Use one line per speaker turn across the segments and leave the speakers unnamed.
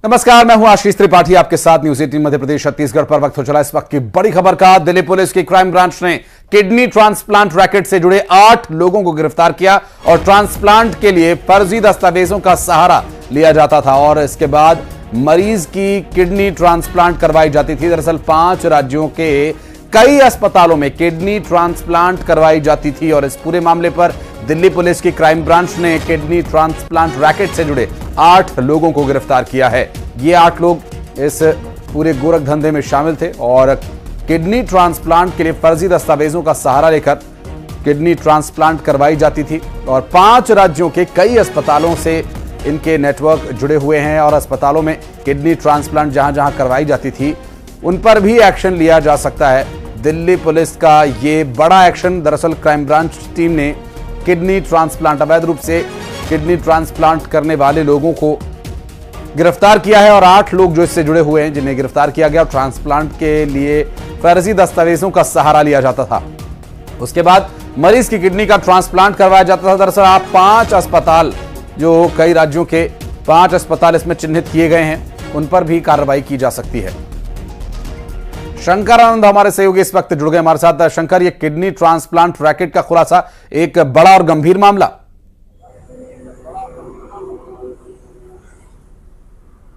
नमस्कार, मैं हूं आशीष त्रिपाठी आपके साथ न्यूज 18 मध्य प्रदेश छत्तीसगढ़ पर वक्त हो चला इस वक्त की बड़ी खबर का। दिल्ली पुलिस की क्राइम ब्रांच ने किडनी ट्रांसप्लांट रैकेट से जुड़े 8 लोगों को गिरफ्तार किया और ट्रांसप्लांट के लिए फर्जी दस्तावेजों का सहारा लिया जाता था और इसके बाद मरीज की किडनी ट्रांसप्लांट करवाई जाती थी। दरअसल 5 राज्यों के कई अस्पतालों में किडनी ट्रांसप्लांट करवाई जाती थी और इस पूरे मामले पर दिल्ली पुलिस की क्राइम ब्रांच ने किडनी ट्रांसप्लांट रैकेट से जुड़े 8 लोगों को गिरफ्तार किया है। ये 8 लोग इस पूरे गोरख धंधे में शामिल थे और किडनी ट्रांसप्लांट के लिए फर्जी दस्तावेजों का सहारा लेकर किडनी ट्रांसप्लांट करवाई जाती थी और 5 राज्यों के कई अस्पतालों से इनके नेटवर्क जुड़े हुए हैं और अस्पतालों में किडनी ट्रांसप्लांट जहां जहां करवाई जाती थी उन पर भी एक्शन लिया जा सकता है। दिल्ली पुलिस का ये बड़ा एक्शन, दरअसल क्राइम ब्रांच टीम ने किडनी ट्रांसप्लांट, अवैध रूप से किडनी ट्रांसप्लांट करने वाले लोगों को गिरफ्तार किया है और 8 लोग जो इससे जुड़े हुए हैं जिन्हें गिरफ्तार किया गया। ट्रांसप्लांट के लिए फर्जी दस्तावेजों का सहारा लिया जाता था, उसके बाद मरीज की किडनी का ट्रांसप्लांट करवाया जाता था। दरअसल आप 5 अस्पताल, जो कई राज्यों के 5 अस्पताल इसमें चिन्हित किए गए हैं, उन पर भी कार्रवाई की जा सकती है। शंकर आनंद हमारे सहयोगी इस वक्त जुड़ गए हमारे साथ। शंकर, ये किडनी ट्रांसप्लांट रैकेट का खुलासा एक बड़ा और गंभीर मामला।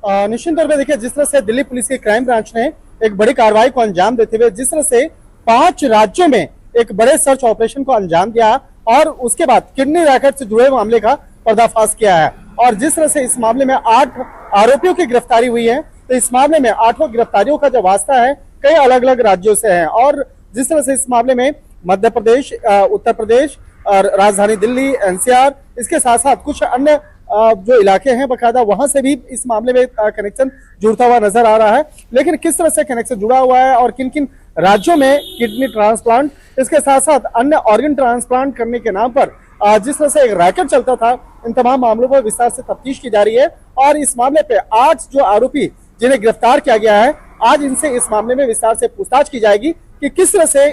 निश्चित तौर पर देखिए, जिस तरह से दिल्ली पुलिस की क्राइम ब्रांच ने एक बड़ी कार्रवाई को अंजाम देते हुए जिस तरह से 5 राज्यों में एक बड़े सर्च ऑपरेशन को अंजाम दिया और उसके बाद किडनी रैकेट से जुड़े मामले का पर्दाफाश किया है और जिस तरह से इस मामले में 8 आरोपियों की गिरफ्तारी हुई है, तो इस मामले में 8 गिरफ्तारियों का जो वास्ता है कई अलग अलग राज्यों से है और जिस तरह से इस मामले में मध्य प्रदेश, उत्तर प्रदेश और राजधानी दिल्ली, एनसीआर, इसके साथ साथ कुछ अन्य जो इलाके हैं बकायदा वहां से भी इस मामले में कनेक्शन जुड़ता हुआ नजर आ रहा है। लेकिन किस तरह से कनेक्शन जुड़ा हुआ है और किन किन राज्यों में किडनी ट्रांसप्लांट, इसके साथ साथ अन्य ऑर्गन ट्रांसप्लांट करने के नाम पर जिस तरह से एक रैकेट चलता था, इन तमाम मामलों पर विस्तार से तफ्तीश की जा रही है और इस मामले पे 8 जो आरोपी जिन्हें गिरफ्तार किया गया है, आज इनसे इस मामले में विस्तार से पूछताछ की जाएगी कि किस तरह से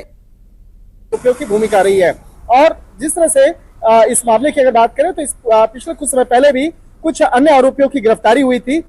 उपयोग की भूमिका रही है। और जिस तरह से इस मामले की अगर बात करें तो इस पिछले कुछ समय पहले भी कुछ अन्य आरोपियों की गिरफ्तारी हुई थी।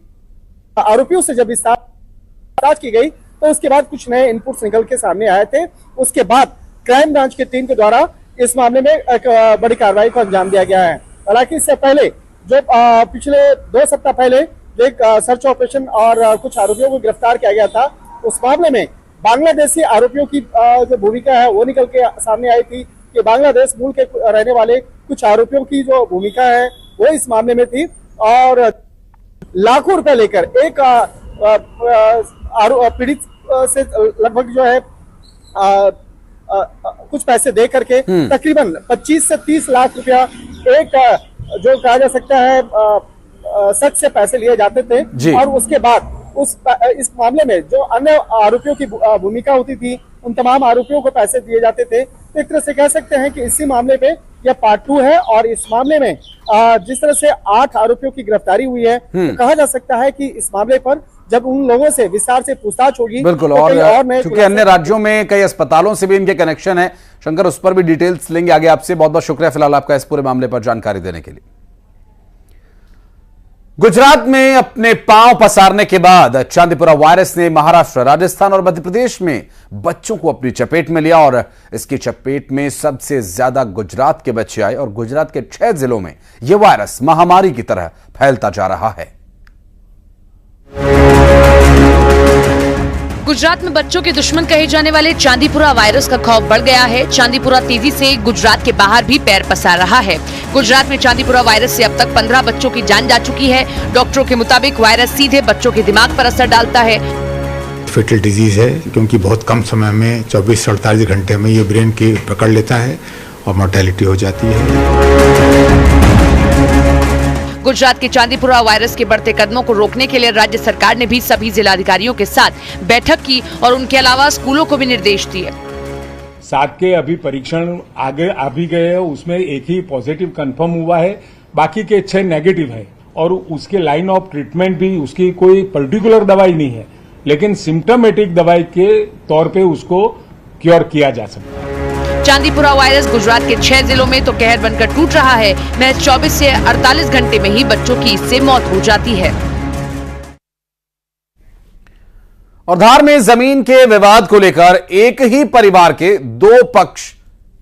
आरोपियों से जब विस्तार पूछताछ की गई तो उसके बाद कुछ नए इनपुट्स निकल के सामने आए थे। उसके बाद क्राइम ब्रांच की टीम के द्वारा इस मामले में एक बड़ी कार्रवाई को अंजाम दिया गया है। हालांकि इससे पहले जो पिछले 2 सप्ताह पहले एक सर्च ऑपरेशन और कुछ आरोपियों को गिरफ्तार किया गया था, उस मामले में बांग्लादेशी आरोपियों की जो भूमिका है वो निकल के सामने आई थी कि बांग्लादेश मूल के रहने वाले कुछ आरोपियों की जो भूमिका है वो इस मामले में थी और लाखों रुपए लेकर एक पीड़ित से लगभग जो है कुछ पैसे दे करके तकरीबन 25 से 30 लाख रुपया एक जो कहा जा सकता है शख्स से पैसे लिए जाते थे और उसके बाद इस मामले में जो अन्य आरोपियों की भूमिका होती थी उन तमाम आरोपियों को पैसे दिए जाते थे। तो एक तरह से कह सकते हैं कि इसी मामले पे यह पार्ट 2 है और इस मामले में जिस तरह से 8 आरोपियों की गिरफ्तारी हुई है, तो कहा जा सकता है कि इस मामले पर जब उन लोगों से विस्तार से पूछताछ होगी,
बिल्कुल,
तो
और क्योंकि अन्य राज्यों में कई अस्पतालों से भी इनके कनेक्शन है, शंकर उस पर भी डिटेल्स लेंगे आगे आपसे। बहुत बहुत शुक्रिया फिलहाल आपका इस पूरे मामले पर जानकारी देने के लिए। गुजरात में अपने पांव पसारने के बाद चांदीपुरा वायरस ने महाराष्ट्र, राजस्थान और मध्य प्रदेश में बच्चों को अपनी चपेट में लिया और इसकी चपेट में सबसे ज्यादा गुजरात के बच्चे आए और गुजरात के 6 जिलों में यह वायरस महामारी की तरह फैलता जा रहा है।
गुजरात में बच्चों के दुश्मन कहे जाने वाले चांदीपुरा वायरस का खौफ बढ़ गया है। चांदीपुरा तेजी से गुजरात के बाहर भी पैर पसार रहा है। गुजरात में चांदीपुरा वायरस से अब तक 15 बच्चों की जान जा चुकी है। डॉक्टरों के मुताबिक वायरस सीधे बच्चों के दिमाग पर असर डालता है।
फेटल डिजीज है क्योंकि बहुत कम समय में 24 से 48 घंटे में ये ब्रेन की पकड़ लेता है और मोर्टेलिटी हो जाती है।
गुजरात के चांदीपुरा वायरस के बढ़ते कदमों को रोकने के लिए राज्य सरकार ने भी सभी जिलाधिकारियों के साथ बैठक की और उनके अलावा स्कूलों को भी निर्देश दिए।
7 के अभी परीक्षण आगे आ भी गए हैं, उसमें एक ही पॉजिटिव कंफर्म हुआ है, बाकी के 6 नेगेटिव है और उसके लाइन ऑफ ट्रीटमेंट भी उसकी कोई पर्टिकुलर दवाई नहीं है, लेकिन सिम्टोमेटिक दवाई के तौर पे उसको क्योर किया जा सकता है।
चांदीपुरा वायरस गुजरात के 6 जिलों में तो कहर बनकर टूट रहा है। महज 24 से 48 घंटे में ही बच्चों की इससे मौत हो जाती है।
और धार में जमीन के विवाद को लेकर एक ही परिवार के दो पक्ष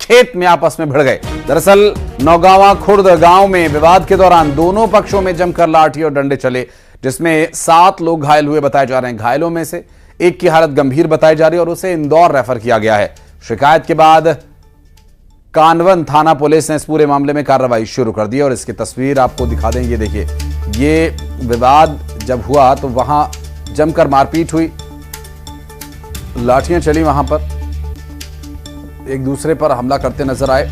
खेत में आपस में भिड़ गए। दरअसल नौगांवा खुर्द गांव में विवाद के दौरान दोनों पक्षों में जमकर लाठी और डंडे चले, जिसमें 7 लोग घायल हुए बताए जा रहे हैं। घायलों में से एक की हालत गंभीर बताई जा रही है और उसे इंदौर रेफर किया गया है। शिकायत के बाद कानवन थाना पुलिस ने इस पूरे मामले में कार्रवाई शुरू कर दी और इसकी तस्वीर आपको दिखा दें। ये देखिए, ये विवाद जब हुआ तो वहां जमकर मारपीट हुई, लाठियां चली, वहां पर एक दूसरे पर हमला करते नजर आए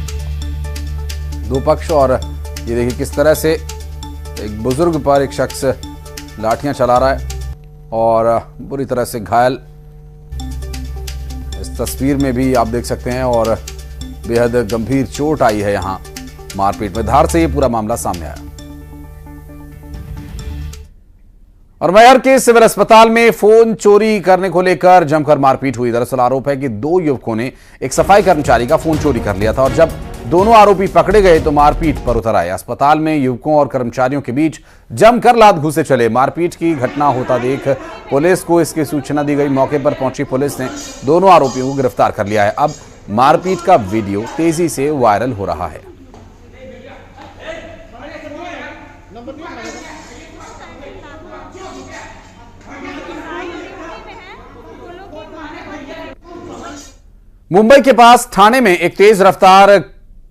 दो पक्ष। और ये देखिए किस तरह से एक बुजुर्ग पर एक शख्स लाठियां चला रहा है और बुरी तरह से घायल इस तस्वीर में भी आप देख सकते हैं। और बेहद गंभीर चोट आई है यहां मारपीट में। धार से ये पूरा मामला सामने आया। और मैहर के सिविल अस्पताल में फोन चोरी करने को लेकर जमकर मारपीट हुई। दरअसल आरोप है कि 2 युवकों ने एक सफाई कर्मचारी का फोन चोरी कर लिया था और जब दोनों आरोपी पकड़े गए तो मारपीट पर उतर आए। अस्पताल में युवकों और कर्मचारियों के बीच जमकर लात घूंसे चले। मारपीट की घटना होता देख पुलिस को इसकी सूचना दी गई। मौके पर पहुंची पुलिस ने दोनों आरोपियों को गिरफ्तार कर लिया है। अब मारपीट का वीडियो तेजी से वायरल हो रहा है। मुंबई के पास ठाणे में एक तेज रफ्तार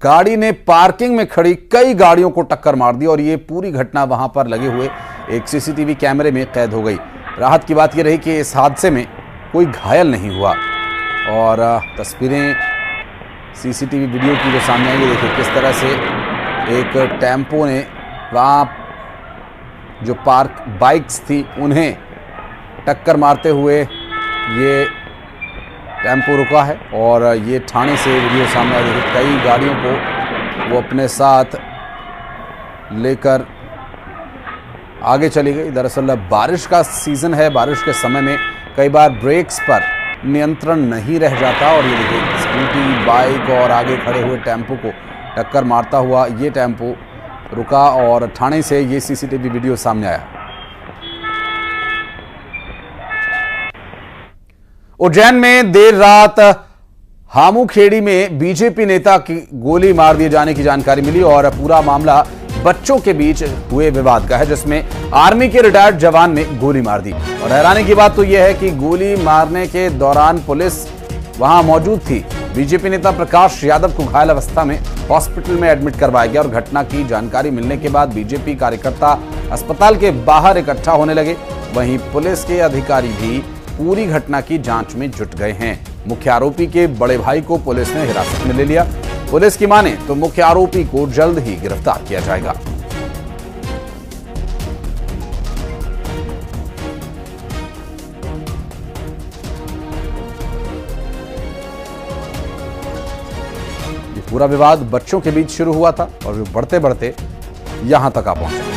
गाड़ी ने पार्किंग में खड़ी कई गाड़ियों को टक्कर मार दी और ये पूरी घटना वहां पर लगे हुए एक सीसीटीवी कैमरे में कैद हो गई। राहत की बात यह रही कि इस हादसे में कोई घायल नहीं हुआ। और तस्वीरें सीसीटीवी वीडियो की जो सामने आई, देखिए किस तरह से एक टेम्पो ने वहां जो पार्क बाइक्स थी उन्हें टक्कर मारते हुए ये टेम्पो रुका है। और ये ठाणे से वीडियो सामने आई, कई गाड़ियों को वो अपने साथ लेकर आगे चली गई। दरअसल बारिश का सीजन है, बारिश के समय में कई बार ब्रेक्स पर नियंत्रण नहीं रह जाता और ये देखिए स्कूटी, बाइक और आगे खड़े हुए टेम्पो को टक्कर मारता हुआ ये टेम्पो रुका और ठाणे से ये सीसीटीवी वीडियो सामने आया। उज्जैन में देर रात हामूखेड़ी में बीजेपी नेता की गोली मार दिए जाने की जानकारी मिली और पूरा मामला बच्चों के बीच हुए विवाद का है, जिसमें आर्मी के रिटायर्ड जवान ने गोली मार दी। और हैरानी की बात तो यह है कि गोली मारने के दौरान पुलिस वहां मौजूद थी। बीजेपी नेता प्रकाश यादव को घायल अवस्था में हॉस्पिटल में एडमिट करवाया गया और घटना की जानकारी मिलने के बाद बीजेपी कार्यकर्ता अस्पताल के बाहर इकट्ठा होने लगे। वहीं पुलिस के अधिकारी भी पूरी घटना की जांच में जुट गए हैं। मुख्य आरोपी के बड़े भाई को पुलिस ने हिरासत में ले लिया। पुलिस की माने तो मुख्य आरोपी को जल्द ही गिरफ्तार किया जाएगा। ये पूरा विवाद बच्चों के बीच शुरू हुआ था और बढ़ते बढ़ते यहां तक आ पहुंचा।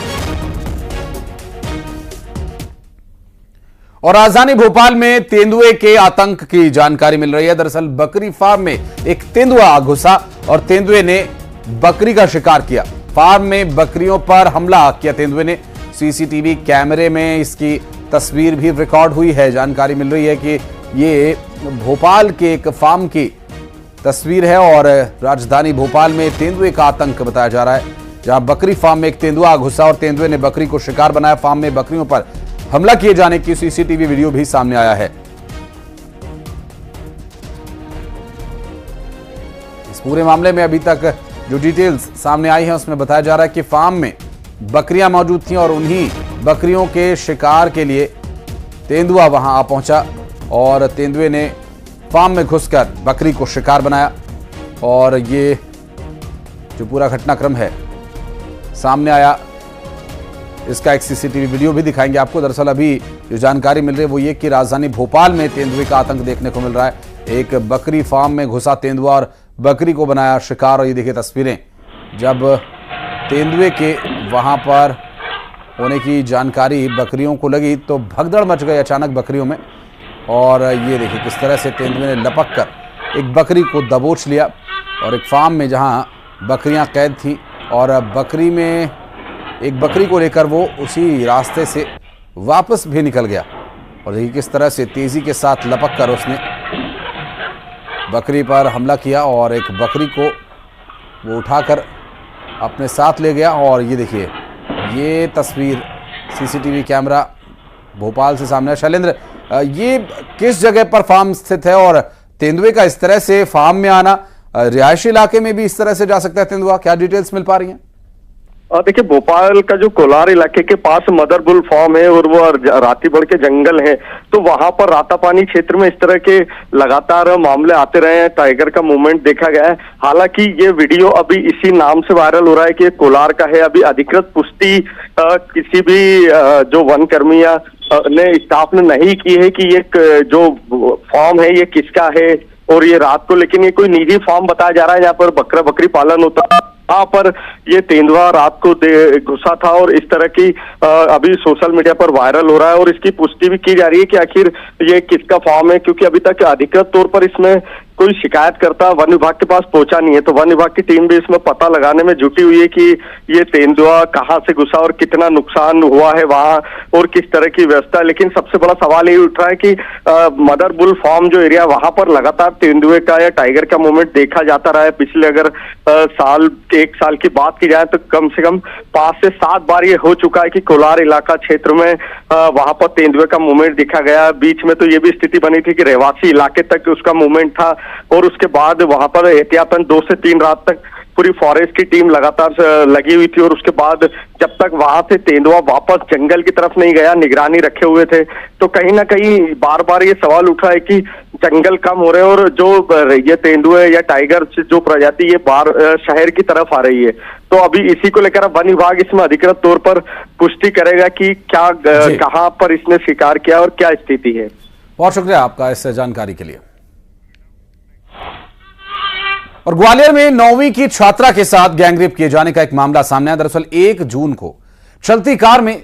और राजधानी भोपाल में तेंदुए के आतंक की जानकारी मिल रही है। दरअसल बकरी फार्म में एक तेंदुआ घुसा और तेंदुए ने बकरी का शिकार किया। फार्म में बकरियों पर हमला किया तेंदुए ने। सीसीटीवी कैमरे में इसकी तस्वीर भी रिकॉर्ड हुई है। जानकारी मिल रही है कि ये भोपाल के एक फार्म की तस्वीर है और राजधानी भोपाल में तेंदुए का आतंक बताया जा रहा है, जहां बकरी फार्म में एक तेंदुआ घुसा और तेंदुए ने बकरी को शिकार बनाया। फार्म में बकरियों पर हमला किए जाने की सीसीटीवी वीडियो भी सामने आया है। इस पूरे मामले में अभी तक जो डिटेल्स सामने आई हैं उसमें बताया जा रहा है कि फार्म में बकरियां मौजूद थीं और उन्हीं बकरियों के शिकार के लिए तेंदुआ वहां आ पहुंचा और तेंदुए ने फार्म में घुसकर बकरी को शिकार बनाया। और ये जो पूरा घटनाक्रम है सामने आया, इसका एक सीसीटीवी वीडियो भी दिखाएंगे आपको। दरअसल अभी जो जानकारी मिल रही है वो ये कि राजधानी भोपाल में तेंदुए का आतंक देखने को मिल रहा है। एक बकरी फार्म में घुसा तेंदुआ और बकरी को बनाया शिकार। और ये देखिए तस्वीरें, जब तेंदुए के वहां पर होने की जानकारी बकरियों को लगी तो भगदड़ मच गई अचानक बकरियों में। और ये देखिए किस तरह से तेंदुए ने लपक कर एक बकरी को दबोच लिया और एक फार्म में जहां बकरियां कैद थी और बकरी में एक बकरी को लेकर वो उसी रास्ते से वापस भी निकल गया। और देखिए किस तरह से तेजी के साथ लपक कर उसने बकरी पर हमला किया और एक बकरी को वो उठाकर अपने साथ ले गया। और ये देखिए, ये तस्वीर सीसीटीवी कैमरा भोपाल से सामने है। शैलेंद्र, ये किस जगह पर फार्म स्थित है और तेंदुए का इस तरह से फार्म में आना, रिहायशी इलाके में भी इस तरह से जा सकता है तेंदुआ, क्या डिटेल्स मिल पा रही हैं?
देखिए, भोपाल का जो कोलार इलाके के पास मदर बुल फार्म है और वो रातीबड़ के जंगल है, तो वहां पर रातापानी क्षेत्र में इस तरह के लगातार मामले आते रहे हैं। टाइगर का मूवमेंट देखा गया है। हालांकि ये वीडियो अभी इसी नाम से वायरल हो रहा है कि ये कोलार का है। अभी अधिकृत पुष्टि किसी भी जो वन कर्मी ने स्टाफ ने नहीं की है कि ये जो फार्म है ये किसका है और ये रात को, लेकिन ये कोई निजी फार्म बताया जा रहा है जहाँ पर बकरा बकरी पालन होता है। वहां पर ये तेंदुआ रात को घुसा था और इस तरह की अभी सोशल मीडिया पर वायरल हो रहा है और इसकी पुष्टि भी की जा रही है कि आखिर ये किसका फार्म है, क्योंकि अभी तक अधिकृत तौर पर इसमें कोई शिकायतकर्ता वन विभाग के पास पहुंचा नहीं है। तो वन विभाग की टीम भी इसमें पता लगाने में जुटी हुई है कि ये तेंदुआ कहां से घुसा और कितना नुकसान हुआ है वहां और किस तरह की व्यवस्था। लेकिन सबसे बड़ा सवाल ये उठ रहा है कि मदर बुल फार्म जो एरिया, वहां पर लगातार तेंदुए का या टाइगर का मूवमेंट देखा जाता रहा है। पिछले अगर एक साल की बात की जाए तो कम से कम 5 से 7 बार ये हो चुका है कि कोलार इलाका क्षेत्र में वहां पर तेंदुए का मूवमेंट देखा गया। बीच में तो ये भी स्थिति बनी थी कि रहवासी इलाके तक उसका मूवमेंट था और उसके बाद वहां पर एहतियातन 2 से 3 रात तक पूरी फॉरेस्ट की टीम लगातार लगी हुई थी और उसके बाद जब तक वहां से तेंदुआ वापस जंगल की तरफ नहीं गया, निगरानी रखे हुए थे। तो कहीं ना कहीं बार बार ये सवाल उठा है कि जंगल कम हो रहे हैं और जो ये तेंदुए या टाइगर जो प्रजाति ये बाहर शहर की तरफ आ रही है। तो अभी इसी को लेकर वन विभाग इसमें अधिकृत तौर पर पुष्टि करेगा कि क्या कहां पर इसने शिकार किया और क्या स्थिति है।
बहुत शुक्रिया आपका इस जानकारी के लिए। और ग्वालियर में 9वीं की छात्रा के साथ गैंगरेप किए जाने का एक मामला सामने आया। दरअसल 1 जून को चलती कार में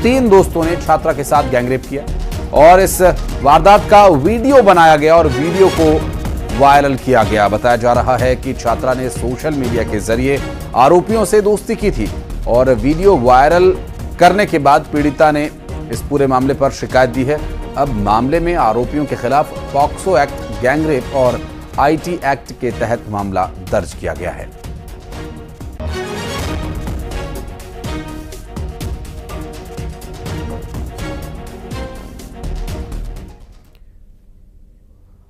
3 दोस्तों ने छात्रा के साथ गैंगरेप किया और इस वारदात का वीडियो बनाया गया और वीडियो को वायरल किया गया। बताया जा रहा है कि छात्रा ने सोशल मीडिया के जरिए आरोपियों से दोस्ती की थी और वीडियो वायरल करने के बाद पीड़िता ने इस पूरे मामले पर शिकायत दी है। अब मामले में आरोपियों के खिलाफ पॉक्सो एक्ट, गैंगरेप और आईटी एक्ट के तहत मामला दर्ज किया गया है।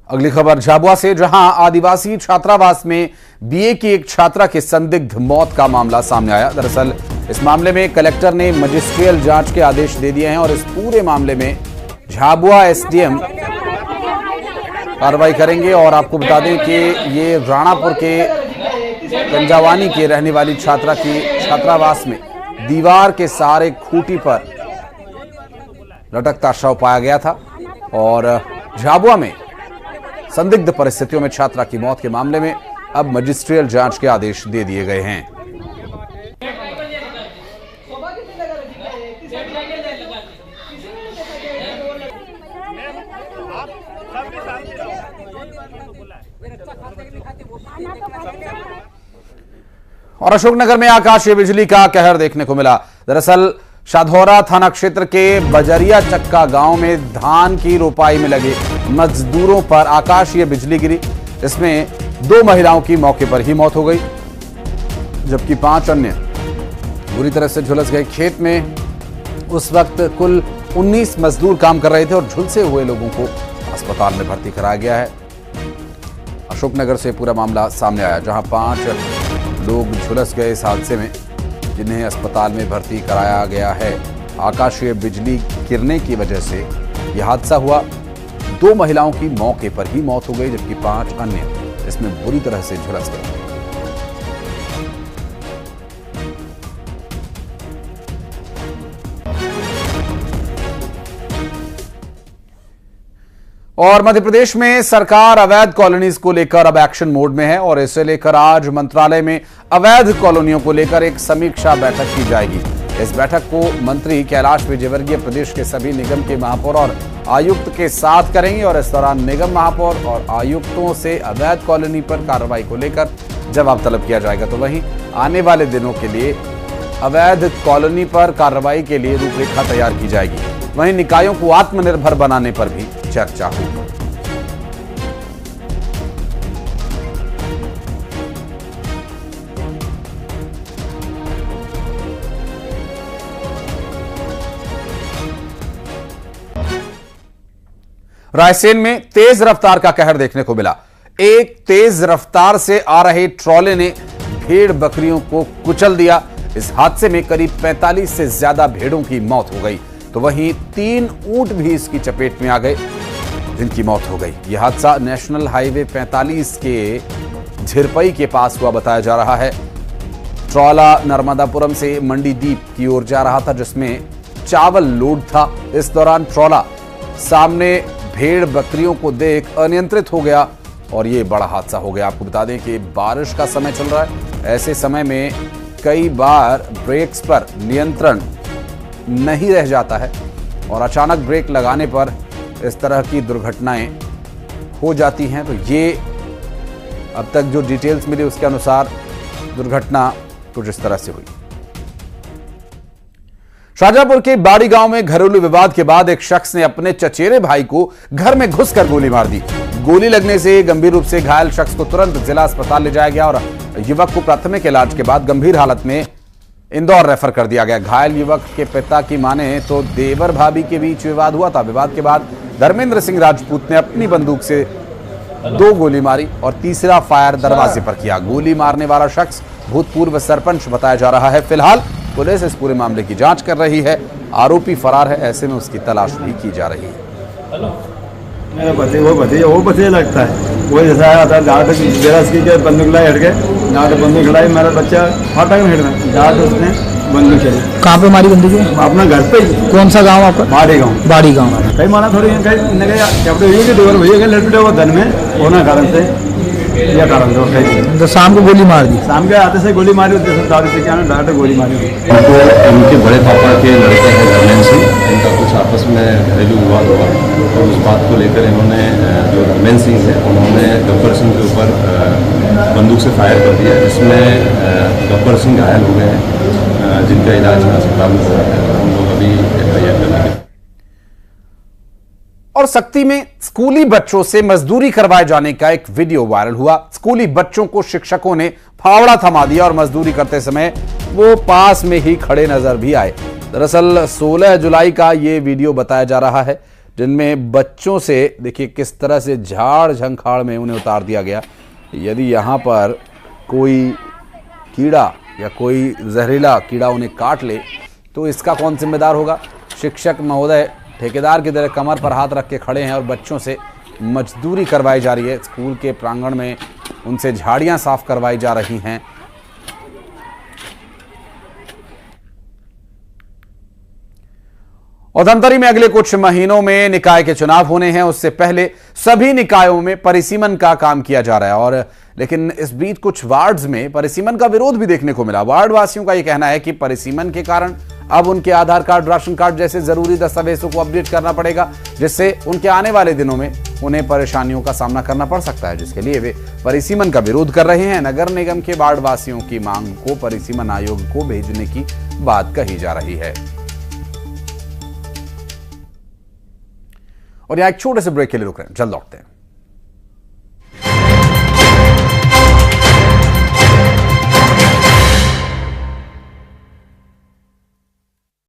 अगली खबर झाबुआ से, जहां आदिवासी छात्रावास में बीए की एक छात्रा के संदिग्ध मौत का मामला सामने आया। दरअसल इस मामले में कलेक्टर ने मजिस्ट्रियल जांच के आदेश दे दिए हैं और इस पूरे मामले में झाबुआ एसडीएम कार्रवाई करेंगे। और आपको बता दें कि ये राणापुर के गंजावानी के रहने वाली छात्रा की छात्रावास में दीवार के सहारे खूंटी पर लटकता शव पाया गया था और झाबुआ में संदिग्ध परिस्थितियों में छात्रा की मौत के मामले में अब मजिस्ट्रियल जांच के आदेश दे दिए गए हैं। और अशोकनगर में आकाशीय बिजली का कहर देखने को मिला। दरअसल शाधौरा थाना क्षेत्र के बजरिया चक्का गांव में धान की रोपाई में लगे मजदूरों पर आकाशीय बिजली गिरी। इसमें 2 महिलाओं की मौके पर ही मौत हो गई, जबकि 5 अन्य बुरी तरह से झुलस गए। खेत में उस वक्त कुल 19 मजदूर काम कर रहे थे और झुलसे हुए लोगों को अस्पताल में भर्ती कराया गया है। अशोकनगर से पूरा मामला सामने आया, जहां 5 लोग झुलस गए इस हादसे में, जिन्हें अस्पताल में भर्ती कराया गया है। आकाशीय बिजली गिरने की वजह से यह हादसा हुआ। 2 महिलाओं की मौके पर ही मौत हो गई, जबकि 5 अन्य इसमें बुरी तरह से झुलस गए। और मध्य प्रदेश में सरकार अवैध कॉलोनीज को लेकर अब एक्शन मोड में है और इसे लेकर आज मंत्रालय में अवैध कॉलोनियों को लेकर एक समीक्षा बैठक की जाएगी। इस बैठक को मंत्री कैलाश विजयवर्गीय प्रदेश के सभी निगम के महापौर और आयुक्त के साथ करेंगे और इस दौरान निगम महापौर और आयुक्तों से अवैध कॉलोनी पर कार्रवाई को लेकर जवाब तलब किया जाएगा। तो वहीं आने वाले दिनों के लिए अवैध कॉलोनी पर कार्रवाई के लिए रूपरेखा तैयार की जाएगी। वहीं निकायों को आत्मनिर्भर बनाने पर भी चर्चा हुई। रायसेन में तेज रफ्तार का कहर देखने को मिला। एक तेज रफ्तार से आ रहे ट्रॉले ने भेड़ बकरियों को कुचल दिया। इस हादसे में करीब 45 से ज्यादा भेड़ों की मौत हो गई, तो वहीं 3 ऊंट भी इसकी चपेट में आ गए, जिनकी मौत हो गई। यह हादसा नेशनल हाईवे 45 के झिरपई के पास हुआ बताया जा रहा है। ट्रॉला नर्मदापुरम से मंडीदीप की ओर जा रहा था, जिसमें चावल लोड था। इस दौरान ट्रॉला सामने भेड़ बकरियों को देख अनियंत्रित हो गया और यह बड़ा हादसा हो गया। आपको बता दें कि बारिश का समय चल रहा है। ऐसे समय में कई बार ब्रेक्स पर नियंत्रण नहीं रह जाता है और अचानक ब्रेक लगाने पर इस तरह की दुर्घटनाएं हो जाती हैं। तो ये अब तक जो डिटेल्स मिली उसके अनुसार दुर्घटना कुछ इस तरह से हुई। शाहजहांपुर के बाड़ी गांव में घरेलू विवाद के बाद एक शख्स ने अपने चचेरे भाई को घर में घुसकर गोली मार दी। गोली लगने से गंभीर रूप से घायल शख्स को तुरंत जिला अस्पताल ले जाया गया और युवक को प्राथमिक इलाज के बाद गंभीर हालत में इंदौर रेफर कर दिया गया। घायल युवक के पिता की माने तो देवर भाभी के बीच विवाद हुआ था। विवाद के बाद धर्मेंद्र सिंह राजपूत ने अपनी बंदूक से 2 गोली मारी और तीसरा फायर दरवाजे पर किया। गोली मारने वाला शख्स भूतपूर्व सरपंच बताया जा रहा है। फिलहाल पुलिस इस पूरे मामले की जांच कर रही है। आरोपी फरार है, ऐसे में उसकी तलाश भी की जा रही है।
मेरा वो भतीजा लगता है, वो जैसा आया था जहाँ तक मेरा की बंदूक लाई हट गए, जहाँ तक बंदूक खिलाई मेरा बच्चा फाटक में हिट गया, जहाँ तक उसने बंदूक चली।
कहाँ पे मारी बंदूक?
अपना घर पे ही।
कौन सा गांव आपका?
बाड़ी गाँव।
बाड़ी गाँव।
कई माना थोड़ी लड़के वो धन में होना कारण से यह कारण से
तो शाम को गोली मार दी।
शाम के आते से गोली मारी होती है, दारू से क्या डायरेक्ट गोली मारी होती है।
उनको इनके बड़े पापा के लड़के हैं धर्मेंद्र सिंह, इनका कुछ आपस में घरेलू विवाद हुआ और उस बात को लेकर इन्होंने जो धर्मेंद्र सिंह है उन्होंने गब्बर सिंह के ऊपर बंदूक से फायर कर दिया, जिसमें गब्बर सिंह घायल हो गए हैं, जिनका इलाज अस्पताल में हो रहा है। हम लोग अभी FIR करने के।
और सक्ती में स्कूली बच्चों से मजदूरी करवाए जाने का एक वीडियो वायरल हुआ। स्कूली बच्चों को शिक्षकों ने फावड़ा थमा दिया और मजदूरी करते समय वो पास में ही खड़े नजर भी आए। दरअसल 16 जुलाई का ये वीडियो बताया जा रहा है, जिनमें बच्चों से देखिए किस तरह से झाड़ झंखाड़ में उन्हें उतार दिया गया। यदि यहां पर कोई कीड़ा या कोई जहरीला कीड़ा उन्हें काट ले तो इसका कौन जिम्मेदार होगा? शिक्षक महोदय ठेकेदार की तरह कमर पर हाथ रख के खड़े हैं और बच्चों से मजदूरी करवाई जा रही है। स्कूल के प्रांगण में उनसे झाड़ियां साफ करवाई जा रही हैं। और धमतरी में अगले कुछ महीनों में निकाय के चुनाव होने हैं। उससे पहले सभी निकायों में परिसीमन का काम किया जा रहा है और लेकिन इस बीच कुछ वार्ड्स में परिसीमन का विरोध भी देखने को मिला। वार्ड वासियों का यह कहना है कि परिसीमन के कारण अब उनके आधार कार्ड, राशन कार्ड जैसे जरूरी दस्तावेजों को अपडेट करना पड़ेगा, जिससे उनके आने वाले दिनों में उन्हें परेशानियों का सामना करना पड़ सकता है, जिसके लिए वे परिसीमन का विरोध कर रहे हैं। नगर निगम के वार्ड वासियों की मांग को परिसीमन आयोग को भेजने की बात कही जा रही है। और यहां एक छोटे से ब्रेक के लिए रुक रहे हैं, जल्द लौटते हैं।